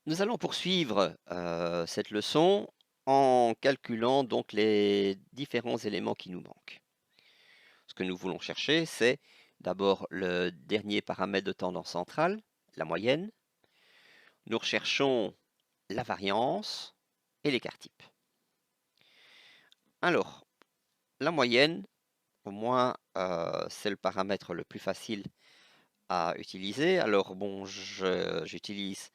Nous allons poursuivre cette leçon en calculant donc les différents éléments qui nous manquent. Ce que nous voulons chercher, c'est d'abord le dernier paramètre de tendance centrale, la moyenne. Nous recherchons la variance et l'écart type. Alors, la moyenne, au moins, c'est le paramètre le plus facile à utiliser. Alors bon, j'utilise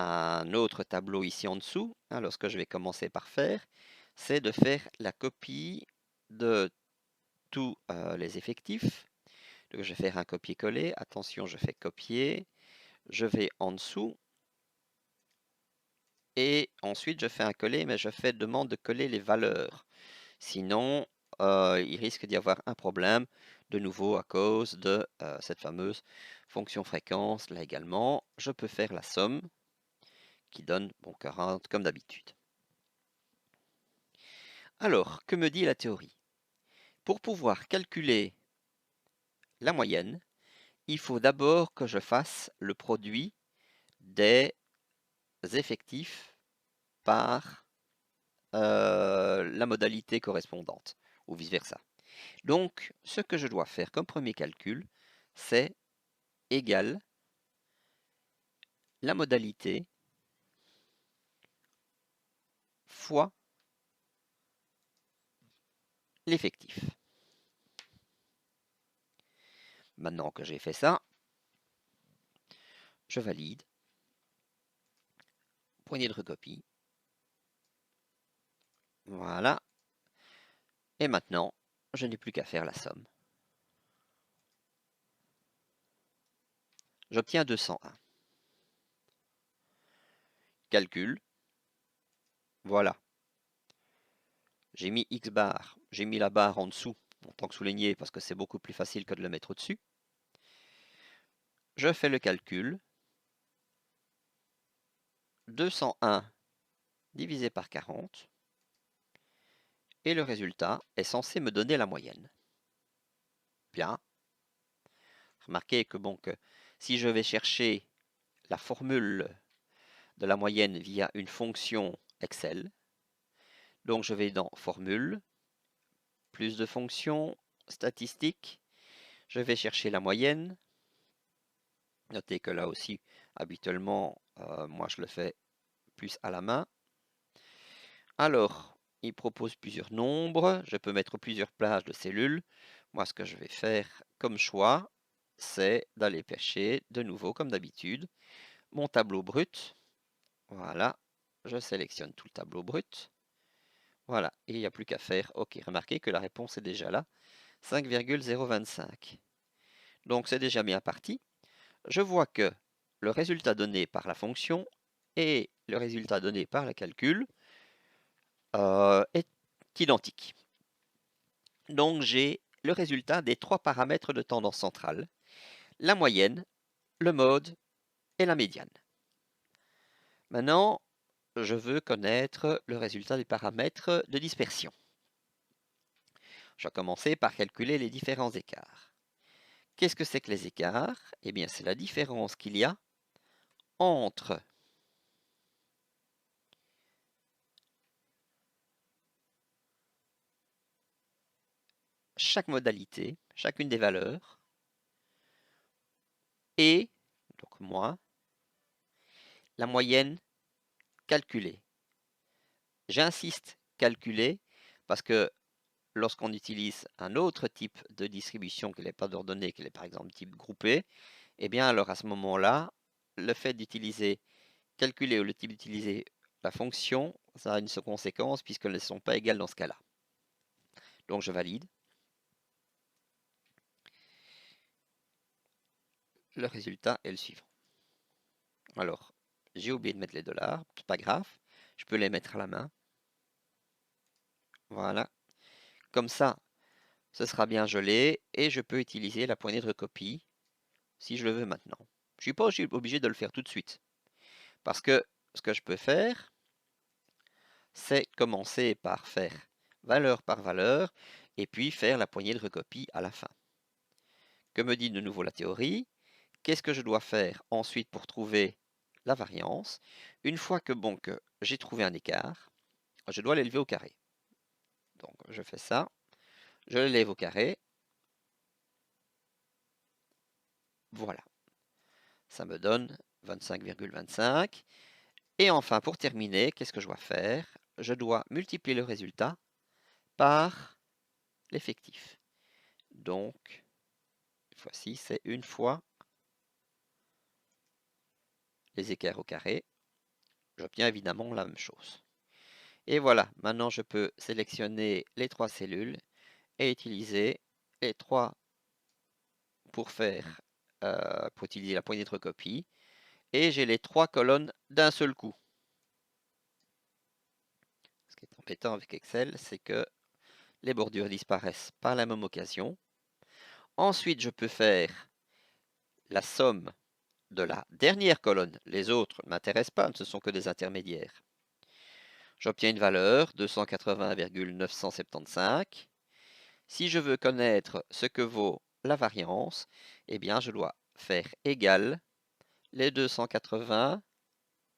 un autre tableau ici en dessous. Alors, ce que je vais commencer par faire, c'est de faire la copie de tous les effectifs. Donc, je vais faire un copier-coller. Attention, je fais copier. Je vais en dessous. Et ensuite, je fais un coller, mais je fais demande de coller les valeurs. Sinon, il risque d'y avoir un problème, de nouveau à cause de cette fameuse fonction fréquence. Là également, je peux faire la somme qui donne bon, 40 comme d'habitude. Alors, que me dit la théorie? Pour pouvoir calculer la moyenne, il faut d'abord que je fasse le produit des effectifs par la modalité correspondante, ou vice-versa. Donc, ce que je dois faire comme premier calcul, c'est égal la modalité fois l'effectif. Maintenant que j'ai fait ça, je valide. Poignée de recopie. Voilà. Et maintenant, je n'ai plus qu'à faire la somme. J'obtiens 201. Calcul. Voilà. J'ai mis X bar, j'ai mis la barre en dessous en tant que souligné parce que c'est beaucoup plus facile que de le mettre au-dessus. Je fais le calcul. 201 divisé par 40. Et le résultat est censé me donner la moyenne. Bien. Remarquez que bon, si je vais chercher la formule de la moyenne via une fonction Excel, donc je vais dans Formule, plus de fonctions, statistiques, je vais chercher la moyenne. Notez que là aussi, habituellement, moi je le fais plus à la main. Alors, il propose plusieurs nombres, je peux mettre plusieurs plages de cellules. Moi, ce que je vais faire comme choix, c'est d'aller pêcher de nouveau, comme d'habitude, mon tableau brut. Voilà, je sélectionne tout le tableau brut. Voilà, et il n'y a plus qu'à faire. Ok, remarquez que la réponse est déjà là, 5,025. Donc c'est déjà bien parti. Je vois que le résultat donné par la fonction et le résultat donné par le calcul est identique. Donc j'ai le résultat des trois paramètres de tendance centrale, la moyenne, le mode et la médiane. Maintenant, je veux connaître le résultat des paramètres de dispersion. Je vais commencer par calculer les différents écarts. Qu'est-ce que c'est que les écarts? Eh bien, c'est la différence qu'il y a entre chaque modalité, chacune des valeurs, et, donc moi, la moyenne calculée. J'insiste calculée parce que lorsqu'on utilise un autre type de distribution qui n'est pas d'ordonnée, qui est par exemple type groupé, eh bien alors à ce moment-là, le fait d'utiliser calculer ou le type d'utiliser la fonction, ça a une conséquence puisqu'elles ne sont pas égales dans ce cas-là. Donc je valide. Le résultat est le suivant. Alors, j'ai oublié de mettre les dollars, c'est pas grave, je peux les mettre à la main. Voilà. Comme ça, ce sera bien gelé et je peux utiliser la poignée de recopie si je le veux maintenant. Je ne suis pas obligé de le faire tout de suite. Parce que ce que je peux faire, c'est commencer par faire valeur par valeur et puis faire la poignée de recopie à la fin. Que me dit de nouveau la théorie? Qu'est-ce que je dois faire ensuite pour trouver la variance. Une fois que, bon, que j'ai trouvé un écart, je dois l'élever au carré. Donc je fais ça, je l'élève au carré. Voilà, ça me donne 25,25. Et enfin, pour terminer, qu'est-ce que je dois faire? Je dois multiplier le résultat par l'effectif. Donc, cette fois-ci, c'est une fois les écarts au carré. J'obtiens évidemment la même chose. Et voilà, maintenant je peux sélectionner les 3 cellules et utiliser les 3 pour pour utiliser la poignée de recopie. Et j'ai les 3 colonnes d'un seul coup. Ce qui est embêtant avec Excel, c'est que les bordures disparaissent par la même occasion. Ensuite, je peux faire la somme de la dernière colonne. Les autres ne m'intéressent pas, ce sont que des intermédiaires. J'obtiens une valeur 280,975. Si je veux connaître ce que vaut la variance, eh bien je dois faire égal les 280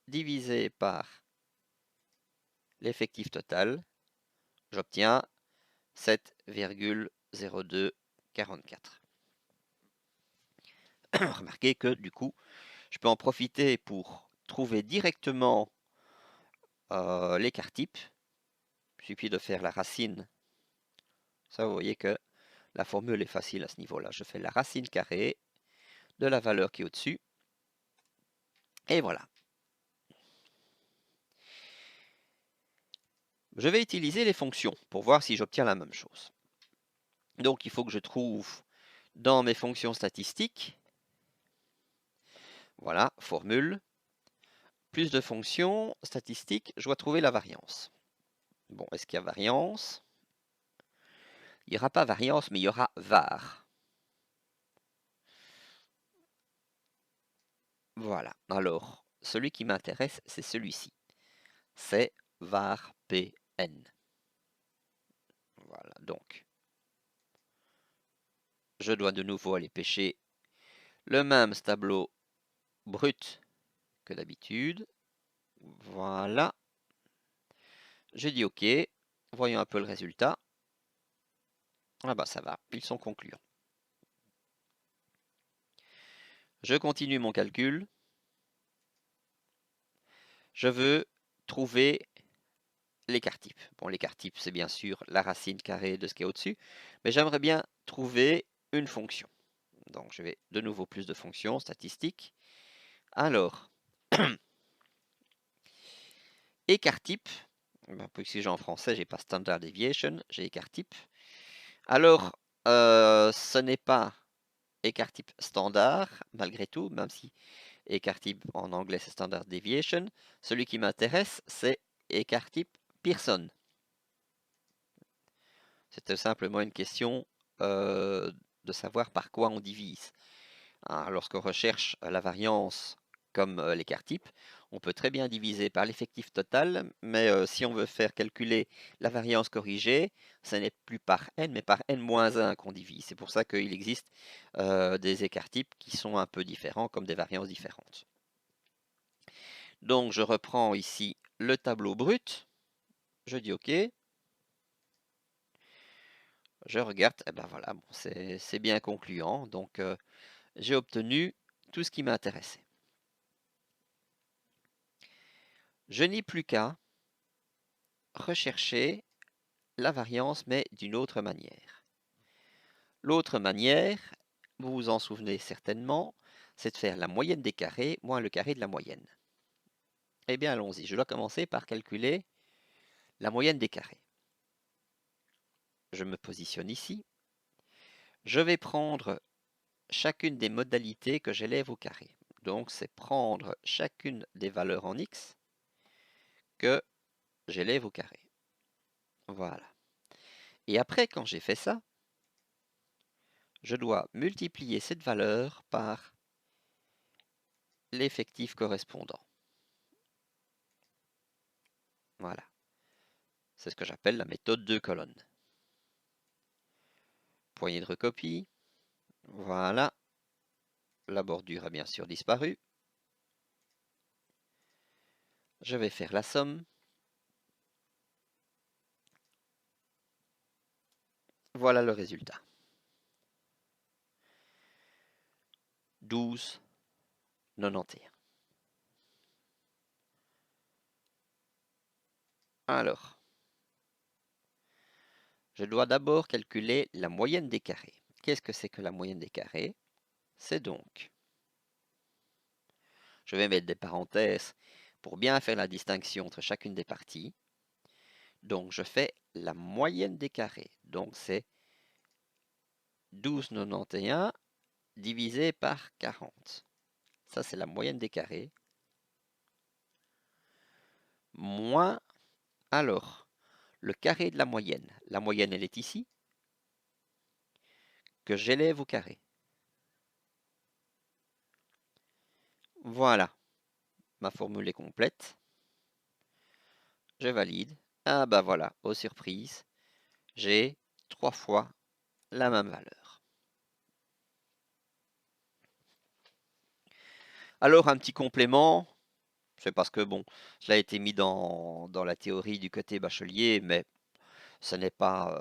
divisé par l'effectif total. J'obtiens 7,0244. Remarquez que du coup, je peux en profiter pour trouver directement l'écart type. Il suffit de faire la racine. Ça, vous voyez que la formule est facile à ce niveau-là. Je fais la racine carrée de la valeur qui est au-dessus. Et voilà. Je vais utiliser les fonctions pour voir si j'obtiens la même chose. Donc, il faut que je trouve dans mes fonctions statistiques, voilà, formule, plus de fonctions statistiques, je dois trouver la variance. Bon, est-ce qu'il y a variance? Il n'y aura pas variance, mais il y aura var. Voilà, alors, celui qui m'intéresse, c'est celui-ci. C'est var pn. Voilà, donc, je dois de nouveau aller pêcher le même tableau brut que d'habitude. Voilà. Je dis OK. Voyons un peu le résultat. Ah bah ça va, ils sont concluants. Je continue mon calcul. Je veux trouver l'écart type. Bon, l'écart type, c'est bien sûr la racine carrée de ce qui est au-dessus, mais j'aimerais bien trouver une fonction. Donc, je vais de nouveau plus de fonctions statistiques. Alors, écart type, puisque j'ai en français, j'ai pas standard deviation, j'ai écart type. Alors, ce n'est pas écart type standard, malgré tout, même si écart type en anglais c'est standard deviation. Celui qui m'intéresse, c'est écart type Pearson. C'était simplement une question de savoir par quoi on divise. Hein, lorsqu'on recherche la variance comme l'écart type, on peut très bien diviser par l'effectif total, mais si on veut faire calculer la variance corrigée, ce n'est plus par n, mais par n-1 qu'on divise. C'est pour ça qu'il existe des écarts types qui sont un peu différents, comme des variances différentes. Donc je reprends ici le tableau brut, je dis OK, je regarde, et ben voilà, bon, c'est bien concluant, donc j'ai obtenu tout ce qui m'intéressait. Je n'ai plus qu'à rechercher la variance, mais d'une autre manière. L'autre manière, vous vous en souvenez certainement, c'est de faire la moyenne des carrés moins le carré de la moyenne. Eh bien, allons-y. Je dois commencer par calculer la moyenne des carrés. Je me positionne ici. Je vais prendre chacune des modalités que j'élève au carré. Donc, c'est prendre chacune des valeurs en x que j'élève au carré. Voilà. Et après, quand j'ai fait ça, je dois multiplier cette valeur par l'effectif correspondant. Voilà. C'est ce que j'appelle la méthode 2 colonnes. Poignée de recopie. Voilà. La bordure a bien sûr disparu. Je vais faire la somme. Voilà le résultat. 12,91. Alors, je dois d'abord calculer la moyenne des carrés. Qu'est-ce que c'est que la moyenne des carrés? C'est donc, je vais mettre des parenthèses pour bien faire la distinction entre chacune des parties. Donc, je fais la moyenne des carrés. Donc, c'est 12,91 divisé par 40. Ça, c'est la moyenne des carrés. Moins, alors, le carré de la moyenne. La moyenne, elle est ici, que j'élève au carré. Voilà, ma formule est complète. Je valide. Ah bah voilà, aux surprises, j'ai 3 fois la même valeur. Alors, un petit complément, c'est parce que bon, cela a été mis dans la théorie du côté bachelier, mais ce n'est pas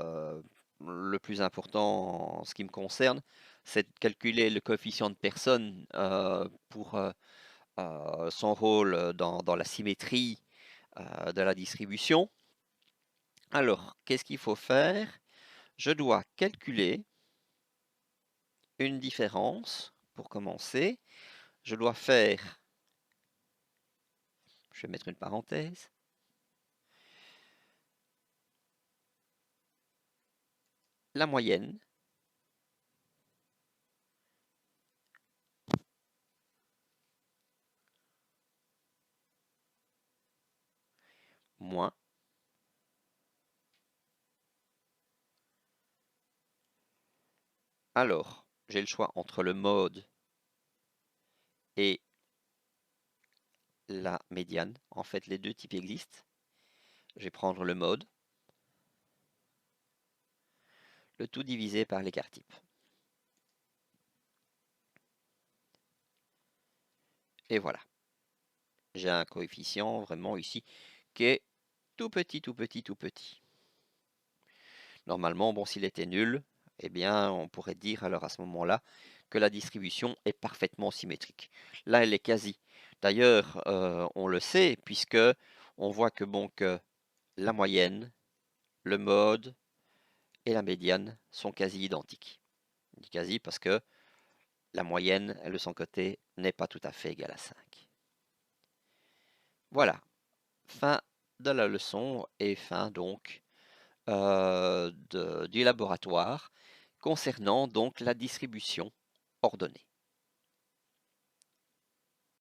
le plus important en ce qui me concerne, c'est de calculer le coefficient de personne pour son rôle dans la symétrie de la distribution. Alors, qu'est-ce qu'il faut faire? Je dois calculer une différence pour commencer. Je dois faire, je vais mettre une parenthèse, la moyenne moins alors, j'ai le choix entre le mode et la médiane. En fait, les deux types existent. Je vais prendre le mode, le tout divisé par l'écart type. Et voilà. J'ai un coefficient vraiment ici qui est tout petit, tout petit, tout petit. Normalement, bon, s'il était nul, eh bien, on pourrait dire alors à ce moment-là que la distribution est parfaitement symétrique. Là, elle est quasi. D'ailleurs, on le sait puisque on voit que bon, que la moyenne, le mode et la médiane sont quasi identiques. Je dis quasi parce que la moyenne, elle de son côté, n'est pas tout à fait égale à 5. Voilà, fin de la leçon et fin donc du laboratoire concernant donc la distribution ordonnée.